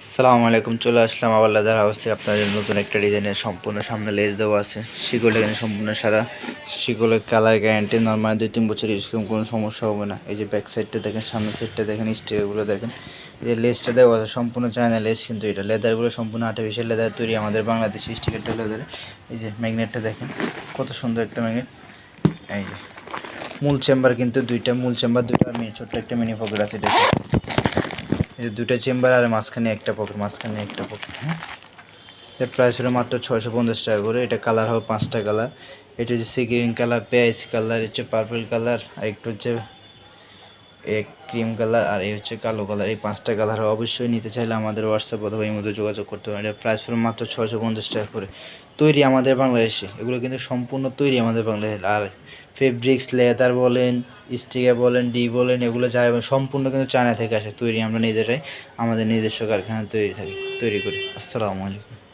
আসসালামু আলাইকুম, চলে আসলাম আবার লেদার হাউস থেকে আপনাদের জন্য নতুন একটা ডিজাইনের সম্পূর্ণ সামনে লেস দেওয়া আছে। শিকলটা এখানে সম্পূর্ণ সাদা, শিকলের কালার গ্যারান্টি, নর্মাল 2-3 বছর ইউজ করুন, কোনো সমস্যা হবে না। এই যে ব্যাক সাইডটা দেখেন, সামনের সাইডটা দেখেন, স্টিকারগুলো দেখেন, এই যে লেসটা দেওয়া আছে সম্পূর্ণ চায়না লেস, কিন্তু এটা লেদারগুলো সম্পূর্ণ আর্টিফিশিয়াল লেদার তৈরি, আমাদের বাংলাদেশি। স্টিকারটা লেদারে, এই যে ম্যাগনেটটা দেখেন কত সুন্দর একটা ম্যাগনেট। এই যে মূল চেম্বার কিন্তু দুইটা, মূল চেম্বার দুইটা, আর ছোট্ট একটা মিনি পকেট আছে। এটা এই দুটো চেম্বার আর মাঝখানে একটা পকেট, হ্যাঁ। এর প্রাইস হলো মাত্র 650 টাকা করে। এটা কালার হবে 5টা কালার। এটা হচ্ছে সি গ্রিন কালার, পেঁয়াজ কালার, হচ্ছে পার্পল কালার, আর একটু হচ্ছে ক্রিম কালার, আর এই হচ্ছে কালো কালার। এই 5টা কালার অবশ্যই নিতে চাইলে আমাদের হোয়াটসঅ্যাপ অথবা এই মধ্যে যোগাযোগ করতে পারেন। এর প্রাইস হলো মাত্র 650 টাকা করে। তৈরি আমাদের বাংলাদেশে, এগুলো কিন্তু সম্পূর্ণ তৈরি আমাদের বাংলাদেশে। আর ফেব্রিক্স, লেদার বলেন, স্টিকার বলেন, বলেন, এগুলো যা সম্পূর্ণ কিন্তু চায়না থেকে আসে তৈরি। আমরা নিজেরাই আমাদের নিজস্ব কারখানা তৈরি করি। আসসালামু আলাইকুম।